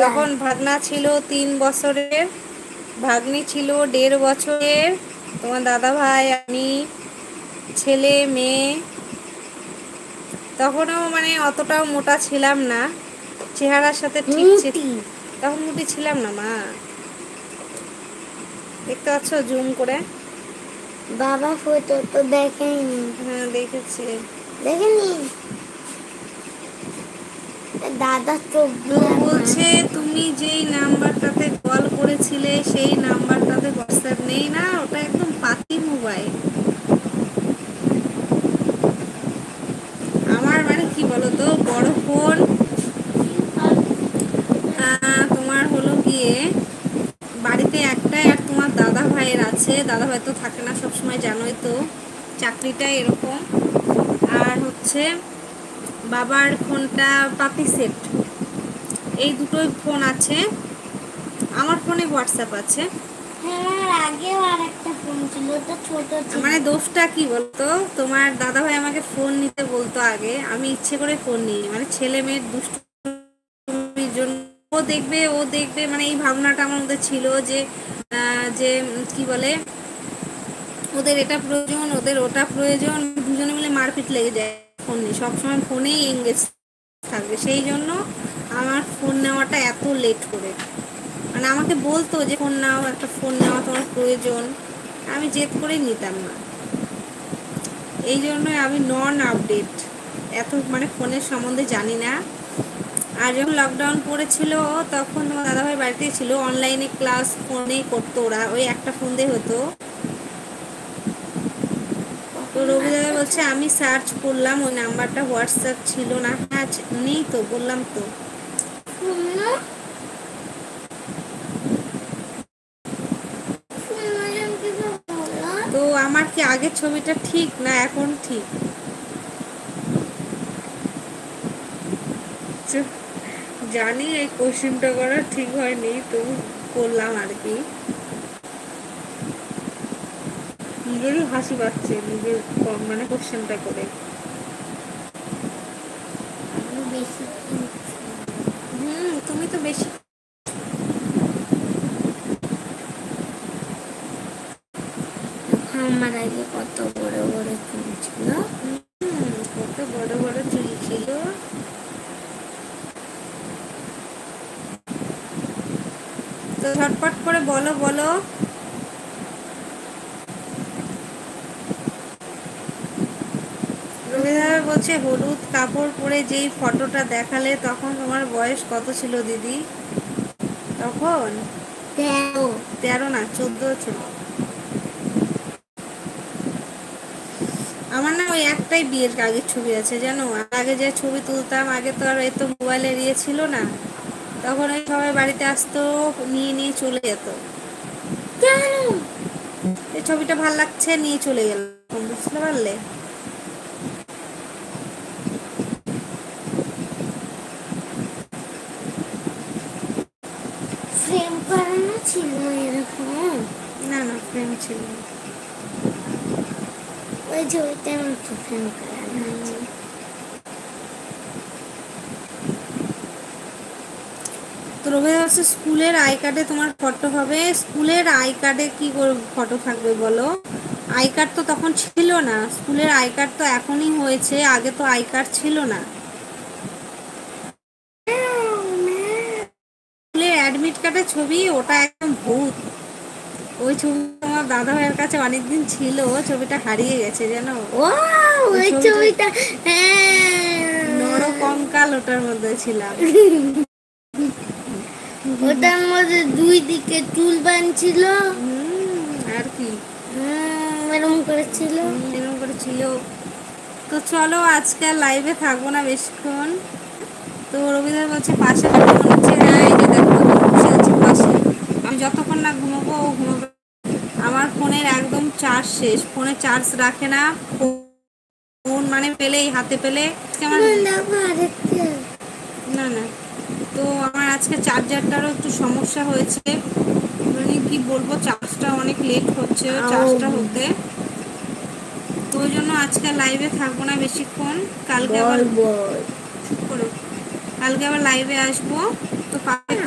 তখন ভাগনা ছিল 3 বছরের, ভাগ্নি ছিল 1.5 বছরের, তোমার দাদা ভাই, আমি, ছেলে মেয়ে। তখনও মানে অতটাও মোটা ছিলাম না, চেহারার সাথে ঠিক ছিল। তখন মোটি ছিলাম না মা, দেখতে পাচ্ছ জুম করে? বাবা ফটো তো দেখেনি। হ্যাঁ দেখেছি। দেখেনি দাদা চোখ তো বলছে তুমি যেই নাম্বারটাতে কল করেছিলে সেই নাম্বারটাতে হোয়াটসঅ্যাপ নেই না, ওটা একদম পাতি মোবাইল। আমার মানে কি বলতো, বড় ফোন তোমার হলো গিয়ে বাড়িতে একটাই, আর তোমার দাদা ভাইয়ের আছে। দাদা ভাই তো থাকে না সবসময়, জানোই তো চাকরিটা এরকম। আর হচ্ছে বাবার ফোনটা পাতি সেট, এই দুটোই ফোন আছে। আমার ফোনে হোয়াটসঅ্যাপ আছে। আগেও আরেকটা ফোন ছিল, তো ছোট ছিল। মানে দোষটা কি বলতো, তোমার দাদা ভাই আমাকে ফোন নিতে বলতো আগে, আমি ইচ্ছে করে ফোন নিই, মানে ছেলে মেয়ের দুষ্টুমির জন্য। ও দেখবে মানে এই ভাবনাটা আমার মধ্যে ছিল যে যে কি বলে, ওদের এটা প্রয়োজন, ওদের ওটা প্রয়োজন, দুজনে মিলে মারপিট লেগে যায় ফোন নিয়ে, সবসময় ফোনেই এঙ্গেজ থাকবে। সেই জন্য আমার ফোন নেওয়াটা এত লেট করে, মানে আমাকে বলতো যে ফোন নাও, একটা ফোন নেওয়া তোমার প্রয়োজন, আমি জেদ করেই নিতাম না। এই জন্যই আমি নন আপডেট, এত মানে ফোনের সম্বন্ধে জানি না। আর যখন লকডাউন পড়েছিল তখন তোমার দাদাভাই বাড়িতেই ছিল, অনলাইনে ক্লাস ফোনেই করতো ওরা, ওই একটা ফোন দিয়ে হতো। তো রবি দাদা বলছে আমি সার্চ করলাম, ওই নাম্বারটা হোয়াটসঅ্যাপ ছিল না। হ্যাঁ নেই তো, বললাম তো। তো আমার কি আগের ছবিটা ঠিক না এখন ঠিক? জানি এই কোশ্চেনটা করা ঠিক হয়নি, তো করলাম আর কি। নিজেরই হাসি পাচ্ছে নিজের মানে কোশ্চেনটা করে। তুমি তো বেশি। আমার আগে কত বড় বড় চুল ছিল, কত বড় বড় চুল ছিল। তো ঝটপট করে বলো বলো। রবিদার বলছে হলুদ কাপড় পরে যেই ফটোটা দেখালে তখন তোমার বয়স কত ছিল দিদি? তখন 13 না 14 ছিল। আমার না ওই একটাই বিয়ের আগের ছবি আছে জানো, আগে যে ছবি তুলতাম, আগে তো আর এত মোবাইলের ইয়ে ছিল না, তখন ওই সবাই বাড়িতে আসতো, নিয়ে নিয়ে চলে যেত। এই ছবিটা ভাল লাগছে নিয়ে চলে গেল, বুঝতে পারলে? ফ্রেম করানো ছিল এরকম? না না ফ্রেম ছিল। ওই ছবিটা আমার ফ্রেম করানো আছে। তো রবি হচ্ছে স্কুলের আই কার্ডে তোমার ফটো হবে। স্কুলের আই কার্ডে কি করে ফটো থাকবে বলো? আই কার্ড তো তখন ছিল না, স্কুলের আই কার্ড তো এখনই হয়েছে, আগে তো আই কার্ড ছিল না। স্কুলের অ্যাডমিট কার্ডের ছবি ওটা একদম ভূত। ওই ছবি আমার দাদা ভাইয়ের কাছে অনেকদিন ছিল, ছবিটা হারিয়ে গেছে জানো। ওই ছবিটা নরকঙ্কাল ওটার মধ্যে ছিলাম। ওটার মধ্যে দুই দিকে চুল বাঁধছিল, আর কি এরকম করেছিল, এরকম করে ছিল। তো চলো আজকে আর লাইভে থাকবো না বেশিক্ষণ। তো রবীন্দ্র বলছে পাশে মনে হচ্ছে, হ্যাঁ এই যে দেখো বসে আছে পাশে, আমি যতক্ষণ না ঘুমাবো ও ঘুমাবে। আমার ফোনের একদম চার্জ শেষ, ফোনে চার্জ রাখে না, ফোন মানে পেলেই হাতে পেলে না না। তো আমার আজকে চার্জারটারও একটু সমস্যা হয়েছে, মানে কি বলবো, চার্জটা অনেক লেট হচ্ছে চার্জটা হতে। তো ওই জন্য আজকে লাইভে থাকবো না বেশিক্ষণ, কালকে আবার চুপ করো, কালকে আবার লাইভে আসবো। তো পাবে